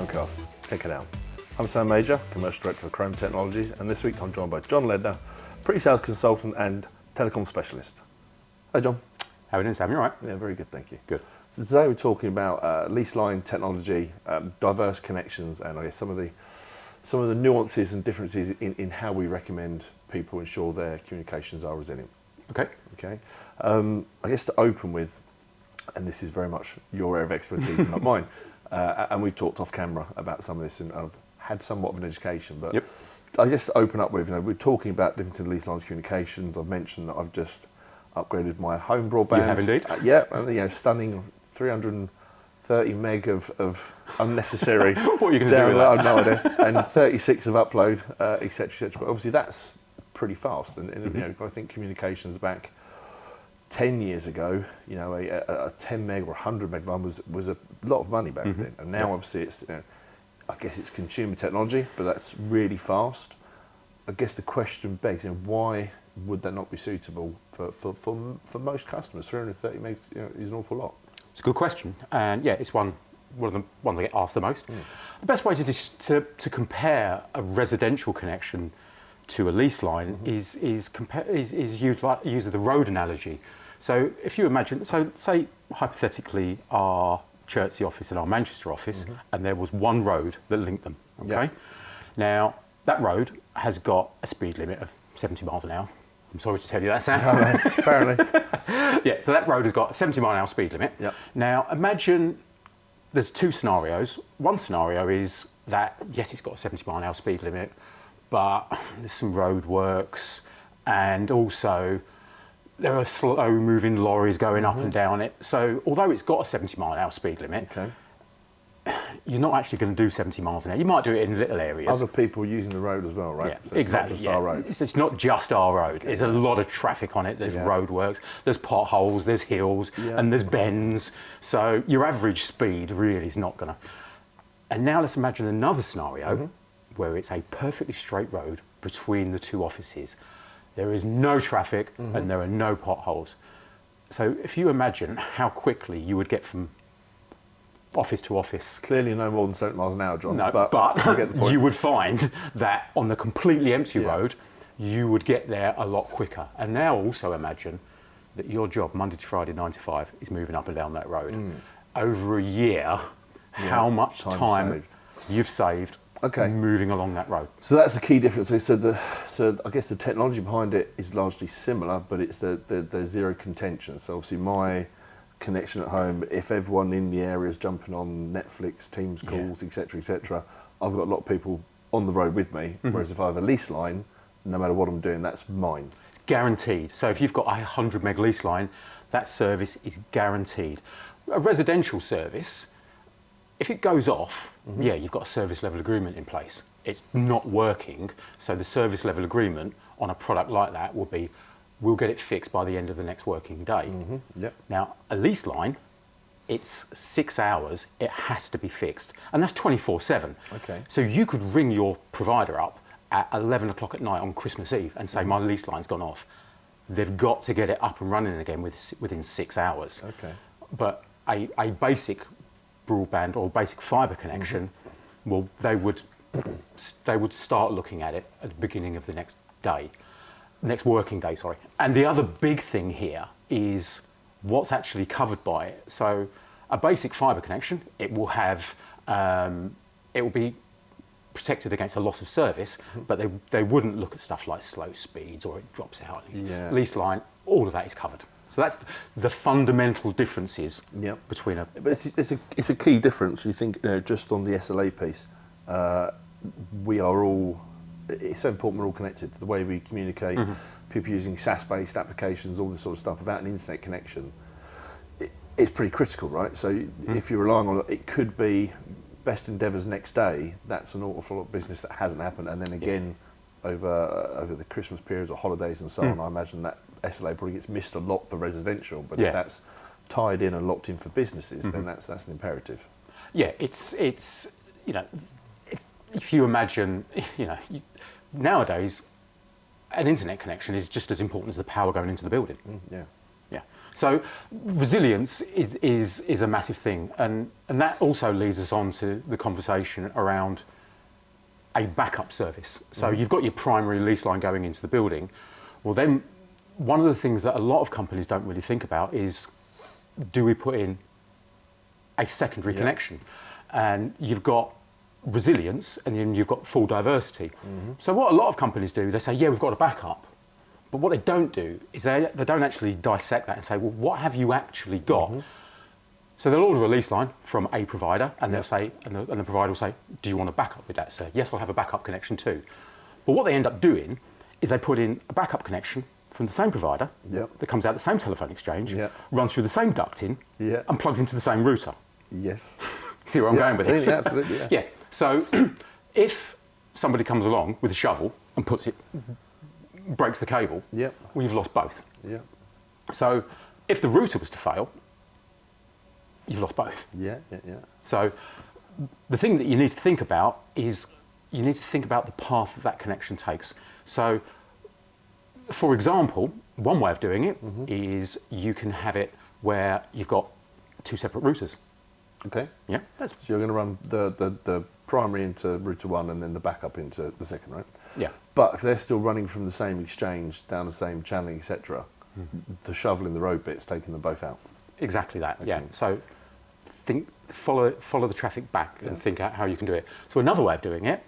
Krome Cast. Check it out. I'm Sam Major, Commercial Director for Krome Technologies, and this week I'm joined by John Ledner, pre-sales consultant and telecom specialist. Hi John. How are you doing, Sam? You all right? Yeah, very good, thank you. Good. So today we're talking about lease line technology, diverse connections, and I guess some of the nuances and differences in how we recommend people ensure their communications are resilient. Okay. I guess to open with, and this is very much your area of expertise and not mine, and we've talked off camera about some of this, and I've had somewhat of an education, but Yep. I guess to open up with, we're talking about different lease lines communications. I've mentioned that I've just upgraded my home broadband. You have indeed. Yeah, and stunning 330 meg of unnecessary What are you going to do with download, that? I've no idea, and 36 of upload, etc., etc. But obviously that's pretty fast, and I think communications back 10 years ago, a 10 meg or 100 meg one was a lot of money back then, and now obviously it's, I guess it's consumer technology, but that's really fast. I guess the question begs, why would that not be suitable for most customers? 330 megs is an awful lot. It's a good question, and yeah, it's one of the ones I get asked the most. The best way to compare a residential connection to a lease line is use the road analogy. So if you imagine, say hypothetically our Chertsey office and our Manchester office, and there was one road that linked them. Okay. Yeah. Now that road has got a speed limit of 70 miles an hour. I'm sorry to tell you that, Sam. Apparently. Yeah, so that road has got a 70 mile an hour speed limit. Yep. Now imagine there's two scenarios. One scenario is that, yes, it's got a 70 mile an hour speed limit, but there's some road works, and also there are slow moving lorries going up and down it. So although it's got a 70 mile an hour speed limit, you're not actually going to do 70 miles an hour. You might do it in little areas. Other people using the road as well, right? Yeah, So it's exactly. not just our road. It's not just our road. There's a lot of traffic on it. There's roadworks, there's potholes, there's hills, and there's bends. So your average speed really is not going to. And now let's imagine another scenario where it's a perfectly straight road between the two offices. There is no traffic and there are no potholes. So if you imagine how quickly you would get from office to office. Clearly no more than 70 miles an hour, John. No, but I get the point. You would find that on the completely empty road, you would get there a lot quicker. And now also imagine that your job, Monday to Friday, 9 to 5, is moving up and down that road. Over a year, how much time you've saved moving along that road. So that's the key difference. So I guess the technology behind it is largely similar, but it's the zero contention. So obviously my connection at home, if everyone in the area is jumping on Netflix, Teams calls, etc., I've got a lot of people on the road with me, whereas if I have a lease line, no matter what I'm doing, that's mine. It's guaranteed. So if you've got a 100 meg lease line, that service is guaranteed. A residential service, if it goes off, you've got a service level agreement in place. It's not working, so the service level agreement on a product like that will be, we'll get it fixed by the end of the next working day. Now, a lease line, it's 6 hours, it has to be fixed. And that's 24/7. Okay. So you could ring your provider up at 11 o'clock at night on Christmas Eve and say, my lease line's gone off. They've got to get it up and running again within 6 hours. Okay. But a basic broadband or basic fibre connection, well, they would start looking at it at the beginning of the next working day, sorry. And the other big thing here is what's actually covered by it. So a basic fibre connection, it will have, it will be protected against a loss of service, but they wouldn't look at stuff like slow speeds or it drops out. Lease line, all of that is covered. So that's the fundamental differences between a... But it's a key difference. You think, just on the SLA piece, we are all... It's so important we're all connected. The way we communicate, people using SaaS-based applications, all this sort of stuff, without an internet connection, it's pretty critical, right? So if you're relying on it, it could be best endeavours next day. That's an awful lot of business that hasn't happened. And then again, over the Christmas periods or holidays and so on, I imagine that SLA probably gets missed a lot for residential. But if that's tied in and locked in for businesses, then that's an imperative. Yeah, it's if you imagine, nowadays, an internet connection is just as important as the power going into the building. So resilience is a massive thing, and that also leads us on to the conversation around a backup service. So you've got your primary lease line going into the building. Well, then one of the things that a lot of companies don't really think about is, do we put in a secondary connection? And you've got resilience, and then you've got full diversity. So what a lot of companies do, they say, yeah, we've got a backup. But what they don't do is they don't actually dissect that and say, well, what have you actually got? So they'll order a lease line from a provider, and they'll say, and the provider will say, do you want a backup with that, sir? Yes, I'll have a backup connection too. But what they end up doing is they put in a backup connection from the same provider that comes out the same telephone exchange, runs through the same ducting, and plugs into the same router. Yes. See where I'm going with this? Absolutely. Yeah. So if somebody comes along with a shovel and breaks the cable, well, you've lost both. So if the router was to fail, you've lost both. So the thing that you need to think about is you need to think about the path that connection takes. So, for example, one way of doing it is you can have it where you've got two separate routers. Okay. Yeah. So you're going to run the primary into router one and then the backup into the second, right? Yeah. But if they're still running from the same exchange down the same channeling, etc., the shovel in the road bit's taking them both out. Exactly that. Okay. Yeah. So follow the traffic back and think out how you can do it. So another way of doing it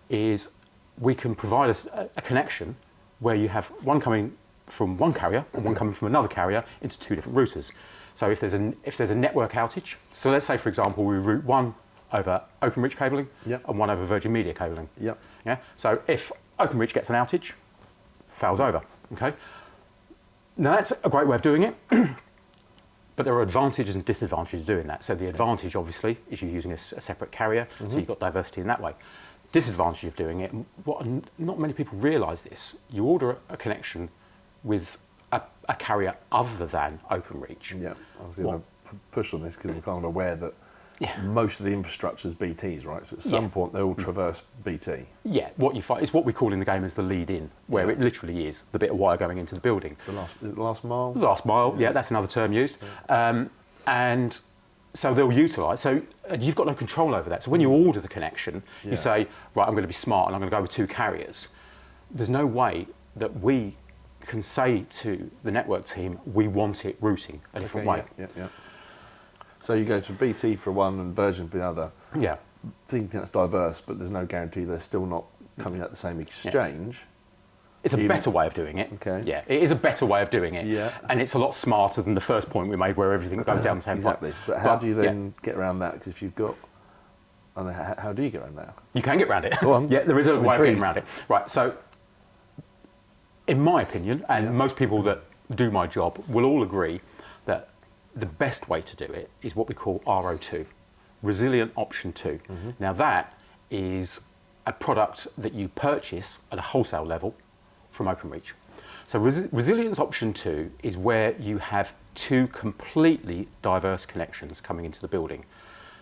is we can provide a connection where you have one coming from one carrier and one coming from another carrier into two different routers. So if there's a network outage, so let's say for example we route one over OpenReach cabling and one over Virgin Media cabling. Yeah. So if OpenReach gets an outage, fails over. Okay. Now that's a great way of doing it, but there are advantages and disadvantages of doing that. So the advantage obviously is you're using a separate carrier, so you've got diversity in that way. Disadvantage of doing it, not many people realise this, you order a connection with a carrier other than OpenReach. Yeah, I was going to push on this because I'm kind of aware that most of the infrastructure is BT's, right? So at some point they all traverse BT. Yeah, what you find is what we call in the game as the lead-in, where it literally is the bit of wire going into the building. The last mile? The last mile, yeah, that's another term used. And so they'll utilise, so you've got no control over that. So when you order the connection, you say, right, I'm going to be smart and I'm going to go with two carriers. There's no way that we can say to the network team, we want it routing a different way. So you go to BT for one and Virgin for the other. Yeah. Thinking that's diverse, but there's no guarantee they're still not coming out the same exchange. It's a better way of doing it. Okay. Yeah, it is a better way of doing it. Yeah. And it's a lot smarter than the first point we made where everything goes down the same pipe. Exactly. But how do you then get around that? Because if you've got, I don't know, how do you get around that? You can get around it. Go on. Yeah, there is a way of getting around it. Right, so in my opinion, and most people that do my job will all agree that the best way to do it is what we call RO2, Resilient Option 2. Now that is a product that you purchase at a wholesale level from OpenReach. So Resilience Option 2 is where you have two completely diverse connections coming into the building.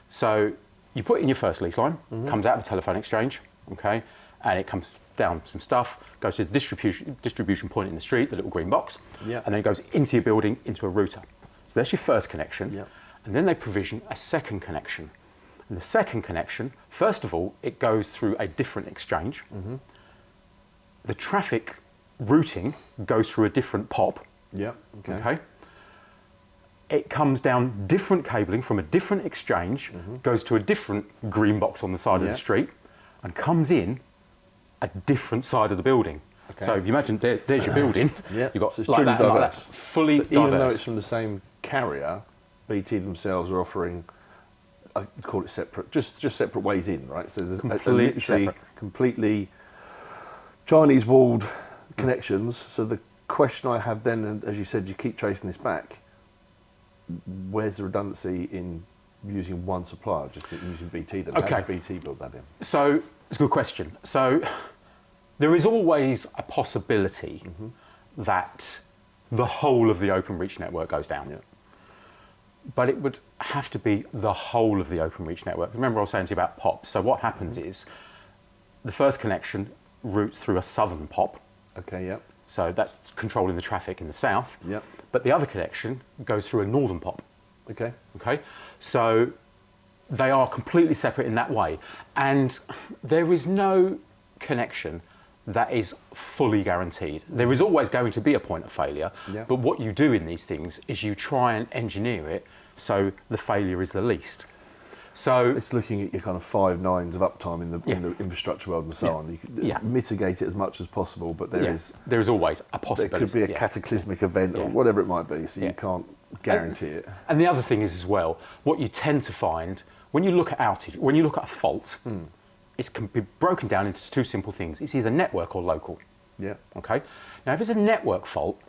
So you put in your first lease line, comes out of a telephone exchange, okay, and it comes down some stuff, goes to the distribution point in the street, the little green box, and then it goes into your building, into a router. So that's your first connection, and then they provision a second connection. And the second connection, first of all, it goes through a different exchange. The traffic routing goes through a different POP. Okay. It comes down different cabling from a different exchange, goes to a different green box on the side of the street, and comes in a different side of the building. So if you imagine there's your building, you've got so like that, fully diverse. Even though it's from the same carrier, BT themselves are offering, I call it separate, just separate ways in, right? So there's completely Chinese walled connections. So the question I have then, and as you said, you keep tracing this back, where's the redundancy in using one supplier, just using BT then? How does BT build that in? So it's a good question. So there is always a possibility that the whole of the OpenReach network goes down. But it would have to be the whole of the OpenReach network. Remember I was saying to you about POPs. So what happens is the first connection routes through a southern POP. So that's controlling the traffic in the south. Yep. But the other connection goes through a northern POP. Okay. Okay, so they are completely separate in that way, and there is no connection that is fully guaranteed. There is always going to be a point of failure, Yeah. but what you do in these things is you try and engineer it so the failure is the least. So It's looking at your kind of 5 nines of uptime in the infrastructure world and so Yeah. on. You can Yeah. mitigate it as much as possible, but there is always a there possibility. could be a cataclysmic event or Yeah. whatever it might be, so Yeah. you can't guarantee it. And the other thing is as well, what you tend to find when you look at outage, when you look at a fault, it can be broken down into two simple things. It's either network or local. Yeah. Okay. Now, if it's a network fault,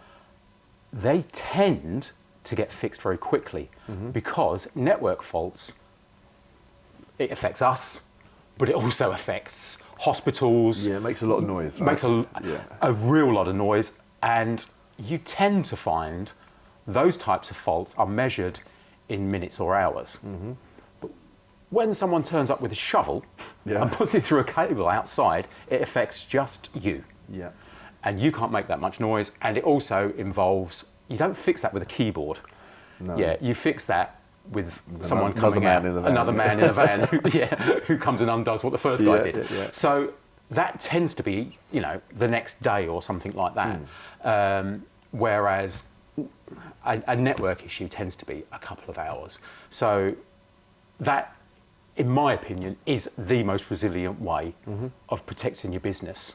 they tend to get fixed very quickly because network faults, it affects us, but it also affects hospitals. Yeah, it makes a lot of noise. Right? Makes a real lot of noise, and you tend to find those types of faults are measured in minutes or hours. But when someone turns up with a shovel and puts it through a cable outside, it affects just you. Yeah. And you can't make that much noise, and it also involves, you don't fix that with a keyboard. No. Yeah, you fix that with someone Another coming man out, in the van. another man in a van who comes and undoes what the first guy did. Yeah. So that tends to be, the next day or something like that. Whereas a network issue tends to be a couple of hours. So that, in my opinion, is the most resilient way of protecting your business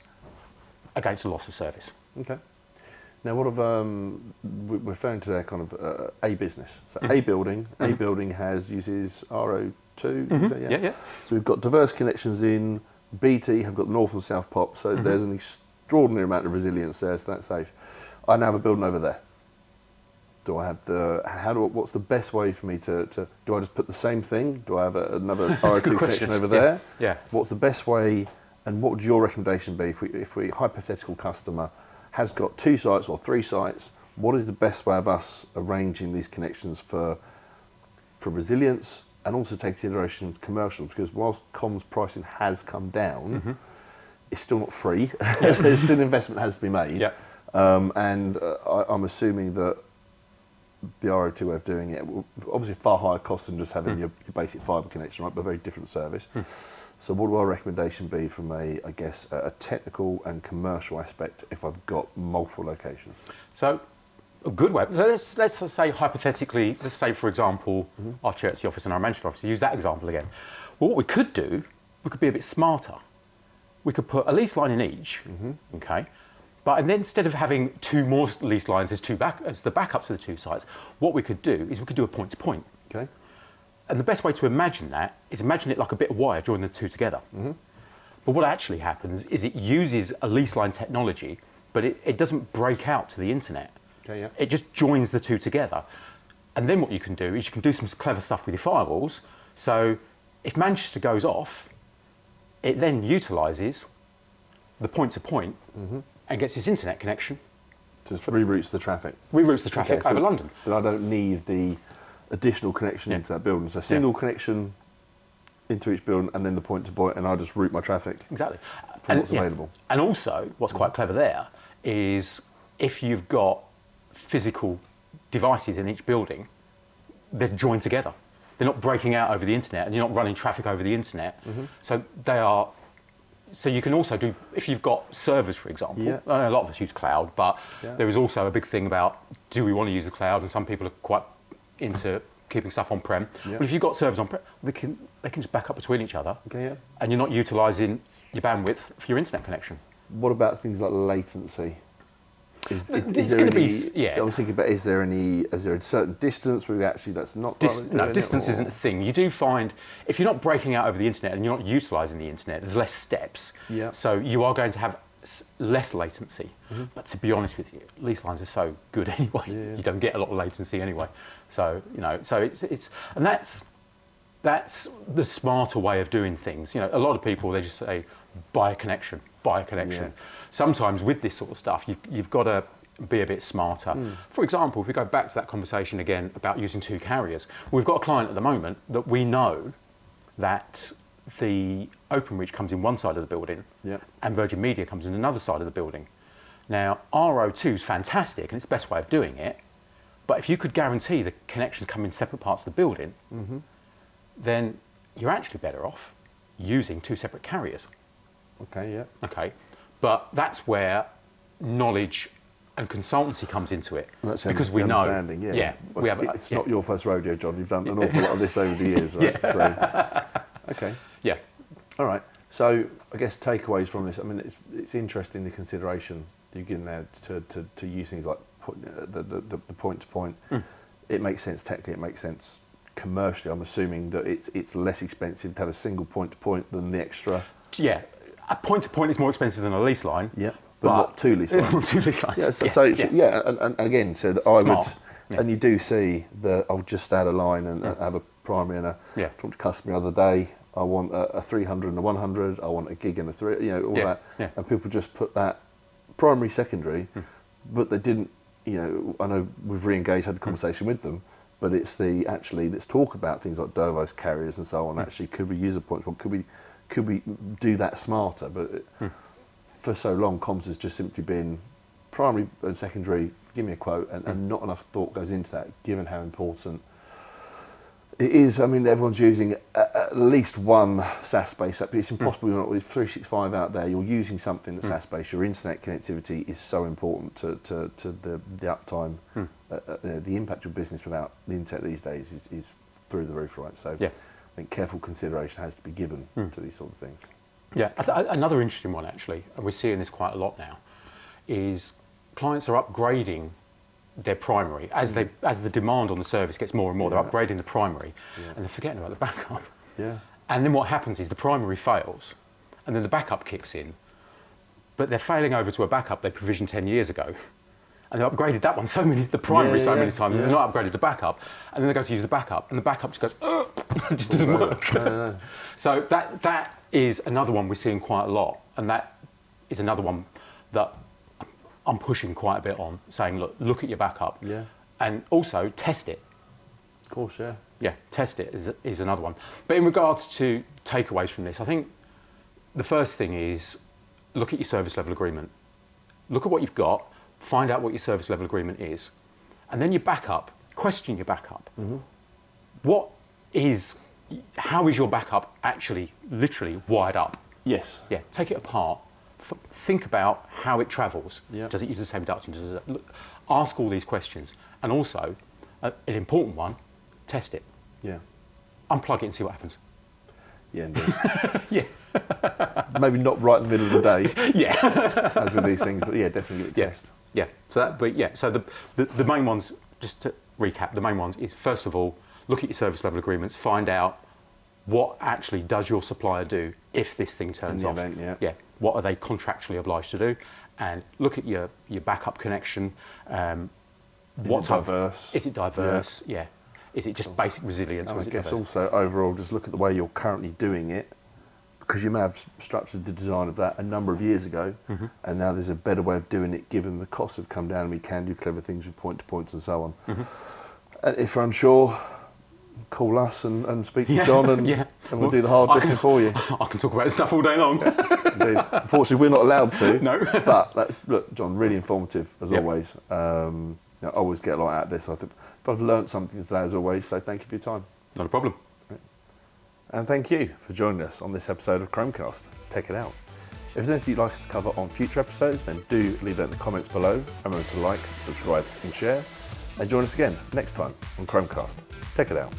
against a loss of service. Okay. Now, what of we're referring to there kind of a business. So a building uses RO2. Is that, Yeah. So we've got diverse connections in. BT have got north and south POP, so there's an extraordinary amount of resilience there. So that's safe. I now have a building over there. Do I have what's the best way for me to do I just put the same thing? Do I have another RO2 connection over there? Yeah. What's the best way, and what would your recommendation be if we hypothetical customer has got 2 sites or 3 sites? What is the best way of us arranging these connections for resilience and also take into consideration commercials? Because whilst comms pricing has come down, it's still not free. There's still investment has to be made. Yeah. I'm assuming that the RO2 way of doing it, obviously far higher cost than just having your basic fibre connection, right? But a very different service. So what would our recommendation be from a technical and commercial aspect if I've got multiple locations? So a good way. So let's say hypothetically, let's say for example, our Chertsey office and our Manchester office. Use that example again. Well, what we could do, we could be a bit smarter. We could put a lease line in each. Okay. But and then instead of having 2 more lease lines as the backups of the 2 sites, what we could do is we could do a point to point. Okay. And the best way to imagine that is imagine it like a bit of wire joining the 2 together. But what actually happens is it uses a lease line technology, but it doesn't break out to the internet. Okay, yeah. It just joins the 2 together. And then what you can do is you can do some clever stuff with your firewalls. So if Manchester goes off, it then utilises the point to point and gets its internet connection. Just reroutes the traffic. Reroutes the traffic over London. So I don't need the additional connection into that building. So single connection into each building and then the point to point, and I just route my traffic. Exactly. From what's available. And also, what's quite clever there is if you've got physical devices in each building, they're joined together. They're not breaking out over the internet, and you're not running traffic over the internet. So they are. So you can also do, if you've got servers, for example. I know a lot of us use cloud, but there is also a big thing about, do we want to use the cloud? And some people are quite into keeping stuff on-prem. But if you've got servers on-prem, they can just back up between each other. And you're not utilising your bandwidth for your internet connection. What about things like latency? It's going to be, I was thinking about, is there a certain distance where actually that's not... No, distance isn't a thing. You do find, if you're not breaking out over the internet and you're not utilising the internet, there's less steps. So you are going to have less latency. But to be honest with you, lease lines are so good anyway. You don't get a lot of latency anyway. So, so it's and that's the smarter way of doing things. A lot of people, they just say, buy a connection. Sometimes with this sort of stuff, you've got to be a bit smarter. For example, if we go back to that conversation again about using 2 carriers, we've got a client at the moment that we know that the Openreach comes in one side of the building and Virgin Media comes in another side of the building. Now, RO2 is fantastic and it's the best way of doing it, but if you could guarantee the connections come in separate parts of the building, then you're actually better off using 2 separate carriers. Okay, yeah. Okay, but that's where knowledge and consultancy comes into it. Well, that's because we know. Understanding, yeah. Well, It's not your first rodeo, John. You've done an awful lot of this over the years, right? Yeah. So, okay. Yeah. All right. So I guess takeaways from this. I mean, it's interesting the consideration you give there to use things like the point to point. It makes sense technically. It makes sense commercially. I'm assuming that it's less expensive to have a single point to point than the extra. Yeah. A point to point is more expensive than a lease line. Yeah. But not 2 lease lines. 2 lease lines. Yeah. And again, so that I Smart. would. Yeah. And you do see that I'll just add a line and have a primary and a. Yeah. Talked to a customer the other day. I want a 300 and a 100. I want a gig and a 3. All that. Yeah. And people just put that primary, secondary, but they didn't. I know we've re-engaged, had the conversation with them, but it's let's talk about things like Dervos carriers and so on. Actually, could we use a point? Could we do that smarter? But for so long, comms has just simply been primary and secondary. Give me a quote, and not enough thought goes into that, given how important it is. I mean, everyone's using at least one SaaS-based app. It's impossible not with 365 out there. You're using something that's SaaS-based. Your internet connectivity is so important to the uptime. The impact of business without the internet these days is through the roof, right? So I think careful consideration has to be given to these sort of things. Yeah. Another interesting one, actually, and we're seeing this quite a lot now, is clients are upgrading their primary as the demand on the service gets more and more. They're upgrading the primary, and they're forgetting about the backup. Yeah. And then what happens is the primary fails, and then the backup kicks in. But they're failing over to a backup they provisioned 10 years ago, and they've upgraded that one the primary so many times. They've not upgraded the backup, and then they go to use the backup, and the backup just goes, it just doesn't work. No. So that is another one we're seeing quite a lot, and that is another one that I'm pushing quite a bit on, saying, look at your backup, and also test it. Of course, yeah. Yeah, test it is another one. But in regards to takeaways from this, I think the first thing is look at your service level agreement. Look at what you've got, find out what your service level agreement is, and then your backup, question your backup. How is your backup actually literally wired up? Yes. Yeah, take it apart. Think about how it travels. Yeah. Does it use the same ducting? Ask all these questions. And also, an important one, test it. Yeah. Unplug it and see what happens. Yeah, indeed. Yeah. Maybe not right in the middle of the day. Yeah. As with these things, but definitely give it a test. Yeah. So the main ones, just to recap, the main ones is, first of all, look at your service level agreements, find out what actually does your supplier do if this thing turns off. Yeah. What are they contractually obliged to do? And look at your backup connection. Diverse? Is it diverse? Yeah. Is it just basic resilience? I guess also overall, just look at the way you're currently doing it, because you may have structured the design of that a number of years ago, and now there's a better way of doing it given the costs have come down and we can do clever things with point to points and so on. And if you're unsure, call us and speak to John and we'll do the hard lifting for you. I can talk about this stuff all day long. Indeed. Unfortunately, we're not allowed to. No. But look, John, really informative as always. I always get a lot out of this. I think if I've learned something today, as always, so thank you for your time. Not a problem. And thank you for joining us on this episode of Krome Cast. Check it out. If there's anything you'd like us to cover on future episodes, then do leave that in the comments below. Remember to like, subscribe and share. And join us again next time on Krome Cast. Check it out.